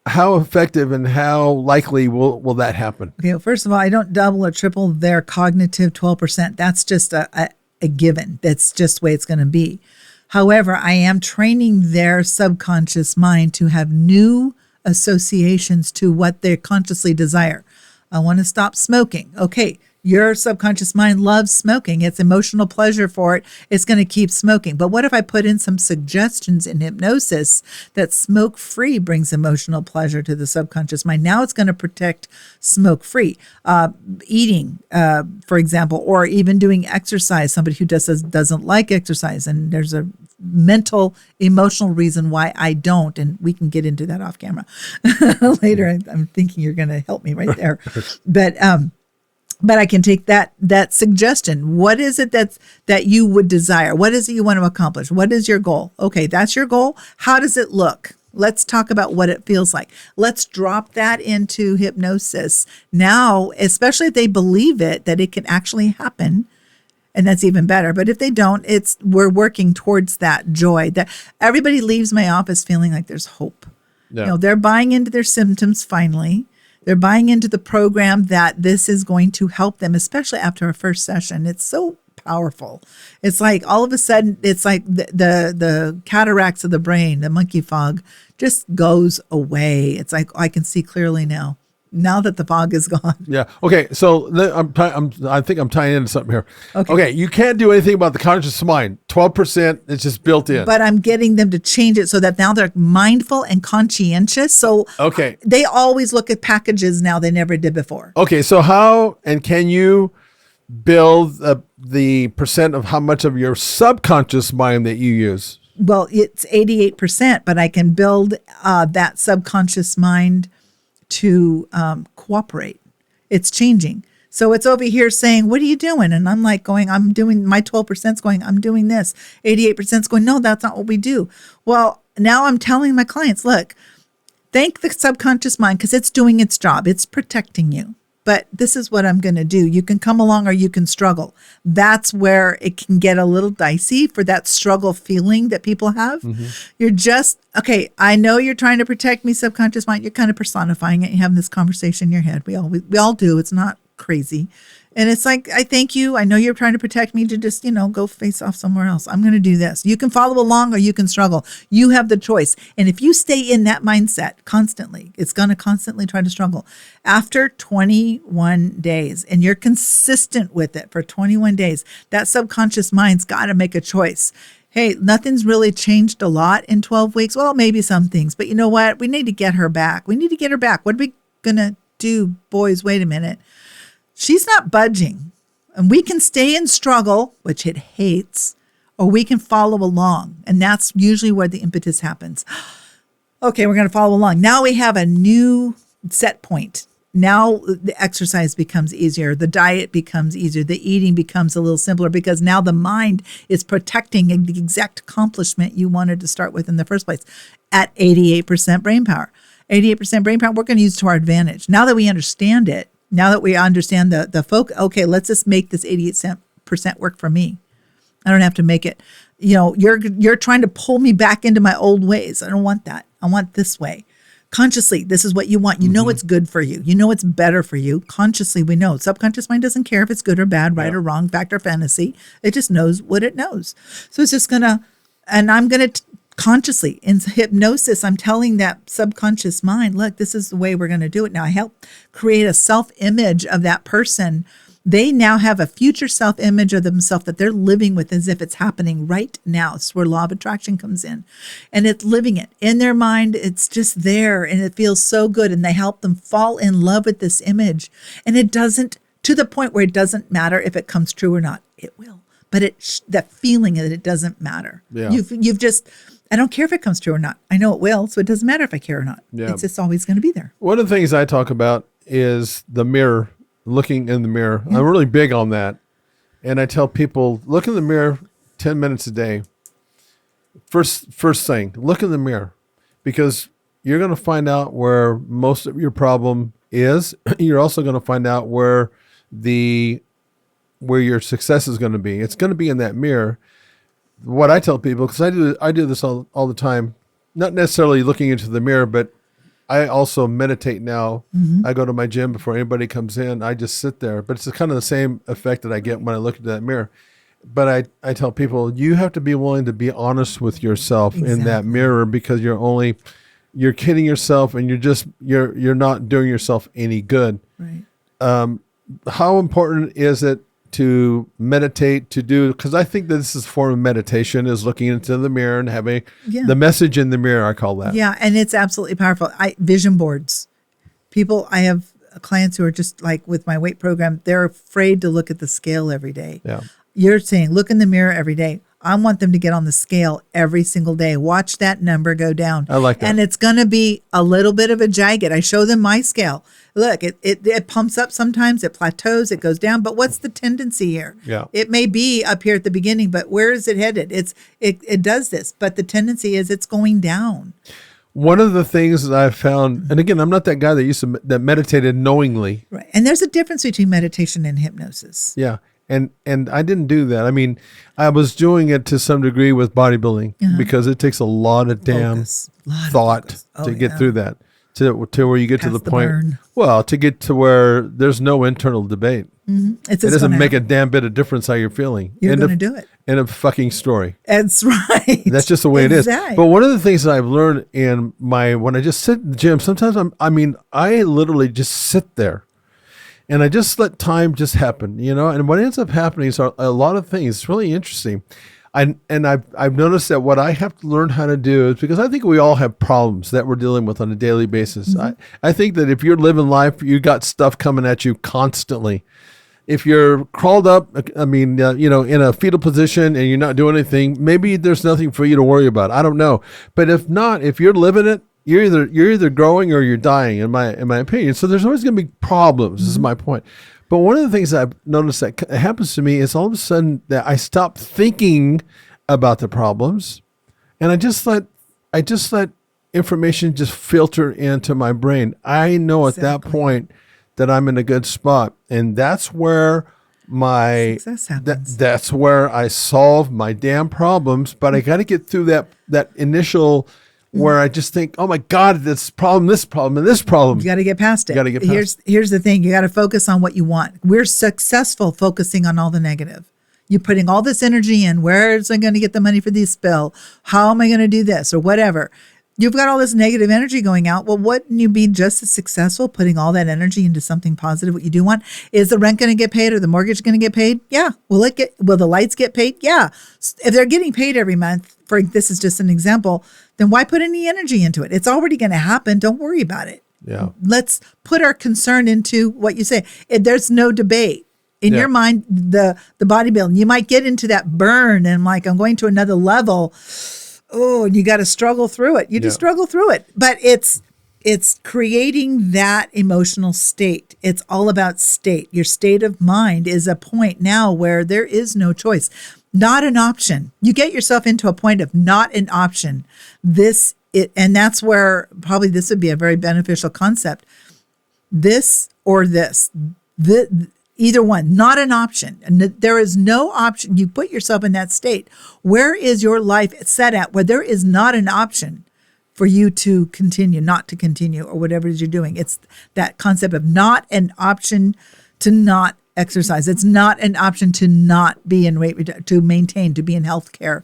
effective and how likely will that happen? Okay, well, first of all, I don't double or triple their cognitive 12%. That's just a given. That's just the way it's going to be. However, I am training their subconscious mind to have new associations to what they consciously desire. I want to stop smoking. Okay, your subconscious mind loves smoking. It's emotional pleasure for it. It's going to keep smoking. But what if I put in some suggestions in hypnosis that smoke-free brings emotional pleasure to the subconscious mind? Now it's going to protect smoke-free. Eating, for example, or even doing exercise. Somebody who doesn't like exercise, and there's a mental, emotional reason why I don't, and we can get into that off camera later. I'm thinking you're going to help me right there. But I can take that suggestion. What is it that you would desire? What is it you want to accomplish? What is your goal? Okay, that's your goal. How does it look? Let's talk about what it feels like. Let's drop that into hypnosis. Now, especially if they believe it, that it can actually happen, and that's even better. But if they don't, we're working towards that joy. That everybody leaves my office feeling like there's hope. Yeah. They're buying into their symptoms finally. They're buying into the program that this is going to help them, especially after a first session. It's so powerful. It's like all of a sudden, it's like the cataracts of the brain, the monkey fog, just goes away. It's like I can see clearly now that the fog is gone. Yeah. Okay. So I think I'm tying into something here. Okay. You can't do anything about the conscious mind. 12%, it's just built in. But I'm getting them to change it so that now they're mindful and conscientious. So they always look at packages now they never did before. Okay. So how and can you build the percent of how much of your subconscious mind that you use. Well, it's 88%, but I can build that subconscious mind to cooperate. It's changing. So it's over here saying, what are you doing? And I'm like going, I'm doing, my 12%'s going, I'm doing this. 88%'s going, no, that's not what we do. Well, now I'm telling my clients, look, thank the subconscious mind because it's doing its job. It's protecting you. But this is what I'm going to do. You can come along or you can struggle. That's where it can get a little dicey for that struggle feeling that people have. Mm-hmm. You're just, okay, I know you're trying to protect me, subconscious mind. You're kind of personifying it. You're having this conversation in your head. We all do. It's not crazy. And it's like, I thank you. I know you're trying to protect me to just, go face off somewhere else. I'm going to do this. You can follow along or you can struggle. You have the choice. And if you stay in that mindset constantly, it's going to constantly try to struggle. After 21 days, and you're consistent with it for 21 days, that subconscious mind's got to make a choice. Hey, nothing's really changed a lot in 12 weeks. Well, maybe some things, but you know what? We need to get her back. We need to get her back. What are we going to do? Boys, wait a minute. She's not budging, and we can stay in struggle, which it hates, or we can follow along. And that's usually where the impetus happens. Okay, we're going to follow along. Now we have a new set point. Now the exercise becomes easier. The diet becomes easier. The eating becomes a little simpler because now the mind is protecting the exact accomplishment you wanted to start with in the first place at 88% brain power. 88% brain power, we're going to use to our advantage. Now that we understand it, now that we understand the focus, okay, let's just make this 88% work for me. I don't have to make it. You're trying to pull me back into my old ways. I don't want that. I want this way. Consciously, this is what you want. You know it's good for you. You know it's better for you. Consciously, we know. Subconscious mind doesn't care if it's good or bad, right or wrong, fact or fantasy. It just knows what it knows. So it's just and I'm going to consciously, in hypnosis, I'm telling that subconscious mind, look, this is the way we're going to do it. Now I help create a self-image of that person. They now have a future self-image of themselves that they're living with as if it's happening right now. It's where law of attraction comes in. And it's living it. In their mind, it's just there and it feels so good. And they help them fall in love with this image. And it doesn't, to the point where it doesn't matter if it comes true or not. It will. But that feeling that it doesn't matter. Yeah. You've just... I don't care if it comes true or not. I know it will, so it doesn't matter if I care or not. Yeah. It's just always going to be there. One of the things I talk about is the mirror, looking in the mirror. Yeah. I'm really big on that. And I tell people, look in the mirror 10 minutes a day. First thing, look in the mirror because you're going to find out where most of your problem is. You're also going to find out where your success is going to be. It's going to be in that mirror. What I tell people, because I do this all the time, not necessarily looking into the mirror, but I also meditate now. Mm-hmm. I go to my gym before anybody comes in. I just sit there. But it's kind of the same effect that I get when I look into that mirror. But I tell people, you have to be willing to be honest with yourself in that mirror because you're kidding yourself and you're not doing yourself any good. Right. How important is it to meditate, because I think that this is a form of meditation, is looking into the mirror and having the message in the mirror, I call that. Yeah, and it's absolutely powerful. Vision boards. I have clients who are just like with my weight program, they're afraid to look at the scale every day. Yeah. You're saying, look in the mirror every day. I want them to get on the scale every single day. Watch that number go down. I like that. And it's going to be a little bit of a jagged. I show them my scale. Look, it pumps up sometimes, it plateaus, it goes down. But what's the tendency here? Yeah. It may be up here at the beginning, but where is it headed? It does this, but the tendency is it's going down. One of the things that I've found, and again, I'm not that guy that meditated knowingly. Right. And there's a difference between meditation and hypnosis. Yeah. And I didn't do that. I mean, I was doing it to some degree with bodybuilding because it takes a lot of damn thought to get through that, to where you get to the point. Burn. Well, to get to where there's no internal debate. Mm-hmm. It doesn't make a damn bit of difference how you're feeling. You're going to do it. End of fucking story. That's right. That's just the way it is. But one of the things that I've learned when I just sit in the gym, sometimes I literally just sit there. And I just let time just happen, and what ends up happening is a lot of things. It's really interesting. I've noticed that what I have to learn how to do is, because I think we all have problems that we're dealing with on a daily basis. Mm-hmm. I think that if you're living life, you got stuff coming at you constantly. if you're crawled up, in a fetal position and you're not doing anything, maybe there's nothing for you to worry about. I don't know. But if not, if you're living it, you're either growing or you're dying, in my opinion. So there's always going to be problems. This is my point. But one of the things I've noticed that happens to me is all of a sudden that I stop thinking about the problems, and I just let information just filter into my brain. I know at that point that I'm in a good spot, and that's where my success happens. That's where I solve my damn problems. But I got to get through that initial where I just think, oh my God, this problem, and this problem. You got to get past it. You got to get past it. Here's the thing. You got to focus on what you want. We're successful focusing on all the negative. You're putting all this energy in. Where is I going to get the money for this bill? How am I going to do this or whatever? You've got all this negative energy going out. Well, wouldn't you be just as successful putting all that energy into something positive? What you do want is the rent going to get paid or the mortgage going to get paid? Yeah. Will the lights get paid? Yeah. If they're getting paid every month, this is just an example, then why put any energy into it? It's already going to happen. Don't worry about it. Yeah. Let's put our concern into what you say. There's no debate. In your mind, the bodybuilding, you might get into that burn and I'm going to another level. Oh, and you got to struggle through it. You just struggle through it. But it's creating that emotional state. It's all about state. Your state of mind is a point now where there is no choice. Not an option. You get yourself into a point of not an option. And that's where probably this would be a very beneficial concept. This or this. Either one, not an option. And there is no option. You put yourself in that state. Where is your life set at where there is not an option for you to continue, not to continue, or whatever it is you're doing? It's that concept of not an option to not exercise. It's not an option to not be in weight reduction, to maintain, to be in healthcare,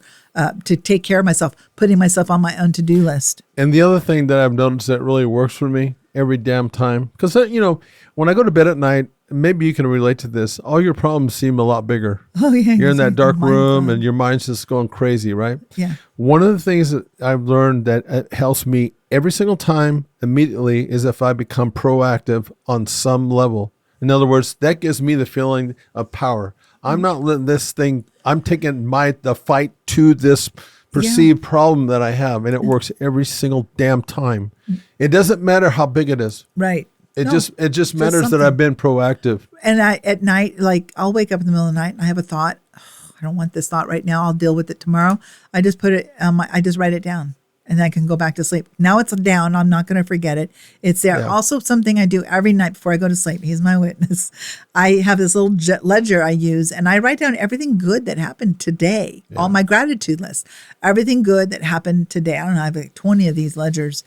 to take care of myself, putting myself on my own to-do list. And the other thing that I've noticed that really works for me every damn time, because when I go to bed at night, maybe you can relate to this. All your problems seem a lot bigger. Oh, yeah. You're in that dark room and your mind's just going crazy, right? Yeah. One of the things that I've learned that helps me every single time immediately is if I become proactive on some level. In other words, that gives me the feeling of power. I'm not letting this thing, I'm taking the fight to this perceived problem that I have, and it works every single damn time. It doesn't matter how big it is. Right. It just matters that I've been proactive. And at night, I'll wake up in the middle of the night and I have a thought. Oh, I don't want this thought right now. I'll deal with it tomorrow. I just put it I just write it down and then I can go back to sleep. Now it's down. I'm not going to forget it. It's there. Yeah. Also, something I do every night before I go to sleep. He's my witness. I have this little ledger I use and I write down everything good that happened today. Yeah. All my gratitude list. Everything good that happened today. I don't know. I have 20 of these ledgers.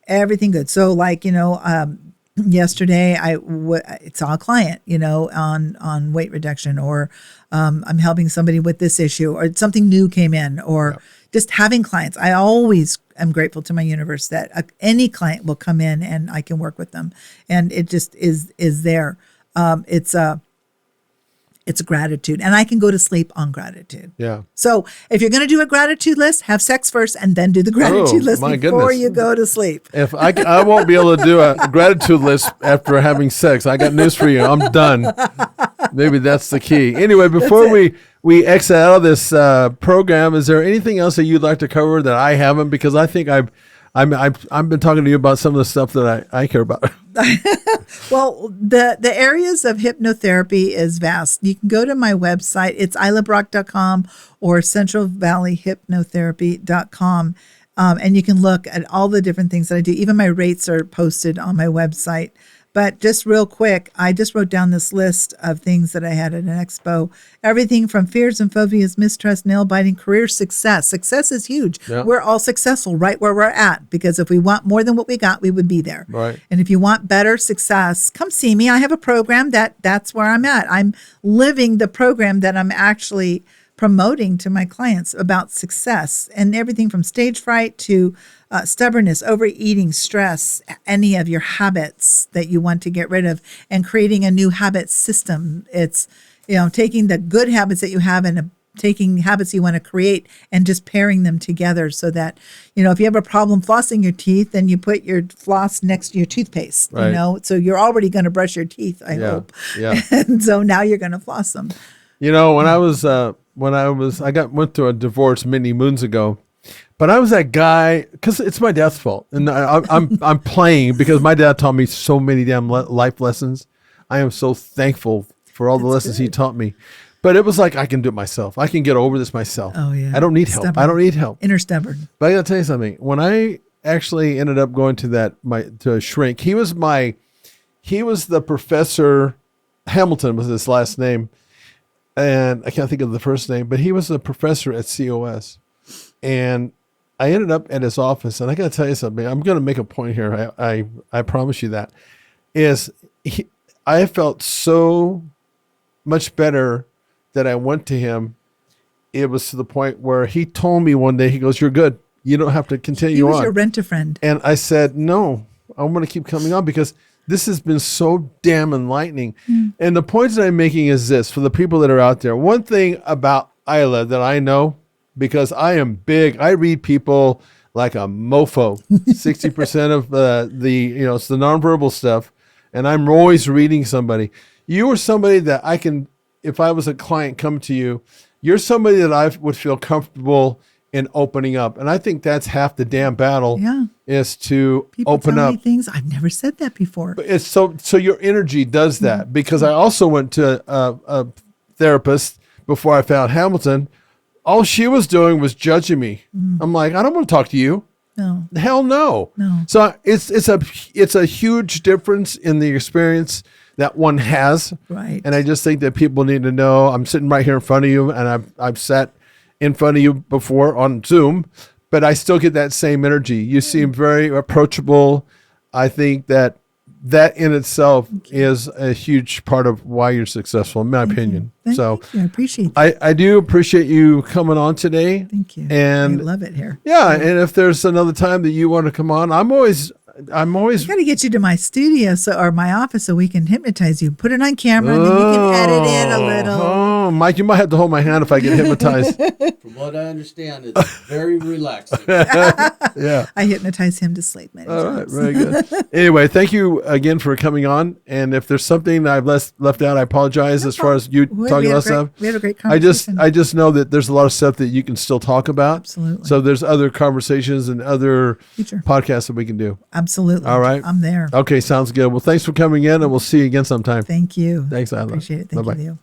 Everything good. So yesterday, I saw a client, on weight reduction, or I'm helping somebody with this issue, or something new came in, or just having clients. I always am grateful to my universe that any client will come in and I can work with them, and it just is there. It's gratitude, and I can go to sleep on gratitude. Yeah. So if you're going to do a gratitude list, have sex first and then do the gratitude list before you go to sleep. If I won't be able to do a gratitude list after having sex. I got news for you. I'm done. Maybe that's the key. Anyway, before we exit out of this program, is there anything else that you'd like to cover that I haven't? Because I think I've been talking to you about some of the stuff that I care about. Well, the areas of hypnotherapy is vast. You can go to my website. It's ilahbrock.com or Central Valley Hypnotherapy.com. And you can look at all the different things that I do. Even my rates are posted on my website. But just real quick, I just wrote down this list of things that I had at an expo. Everything from fears and phobias, mistrust, nail biting, career success. Success is huge. Yeah. We're all successful right where we're at, because if we want more than what we got, we would be there. Right. And if you want better success, come see me. I have a program that's where I'm at. I'm living the program that I'm actually promoting to my clients about success, and everything from stage fright to stubbornness, overeating, stress, any of your habits that you want to get rid of, and creating a new habit system. It's, taking the good habits that you have and taking habits you want to create and just pairing them together so that, if you have a problem flossing your teeth, then you put your floss next to your toothpaste, Right. so you're already going to brush your teeth, I hope. Yeah. And so now you're going to floss them. When I went through a divorce many moons ago, but I was that guy because it's my dad's fault, and I'm playing because my dad taught me so many damn life lessons. I am so thankful for all the lessons he taught me. But it was like, I can do it myself. I can get over this myself. Oh, yeah. I don't need help. Stubborn. I don't need help. Inner stubborn. But I got to tell you something. When I actually ended up going to to a shrink, he was the professor. Hamilton was his last name. And I can't think of the first name, but he was a professor at COS. And I ended up at his office. And I got to tell you something. I'm going to make a point here. I promise you that. I felt so much better that I went to him. It was to the point where he told me one day, he goes, "You're good. You don't have to continue He was on." your rent-a-friend. And I said, "No, I'm going to keep coming on because this has been so damn enlightening." And the point that I'm making is this, for the people that are out there. One thing about Ilah that I know, because I am big, I read people like a mofo. 60% of it's the nonverbal stuff. And I'm always reading somebody. You are somebody that I can, if I was a client come to you, you're somebody that I would feel comfortable in opening up. And I think that's half the damn battle is to People open tell up. me things I've never said that before. But it's so your energy does that because I also went to a therapist before I found Hamilton. All she was doing was judging me. I'm like, I don't want to talk to you. No. Hell no. No. So it's a huge difference in the experience that one has. Right. And I just think that people need to know. I'm sitting right here in front of you, and I've sat in front of you before on Zoom, but I still get that same energy. You seem very approachable. I think that in itself is a huge part of why you're successful, in my opinion. Thank So you. I appreciate that. I do appreciate you coming on today. Thank you. And I love it here. yeah, and if there's another time that you want to come on, I'm always I got to get you to my studio or my office so we can hypnotize you. Put it on camera, and then you can edit in a little. Oh, Mike, you might have to hold my hand if I get hypnotized. From what I understand, it's very relaxing. Yeah. I hypnotize him to sleep many All right, times. very good. Anyway, thank you again for coming on. And if there's something that I've left out, I apologize as far as you talking about stuff. We had a great I conversation. just know that there's a lot of stuff that you can still talk about. Absolutely. So there's other conversations and other Future. podcasts that we can do. Absolutely. All right. I'm there. Okay, sounds good. Well, thanks for coming in, and we'll see you again sometime. Thank you. Thanks, Ilah. Appreciate it. Thank Bye-bye. you, Leo.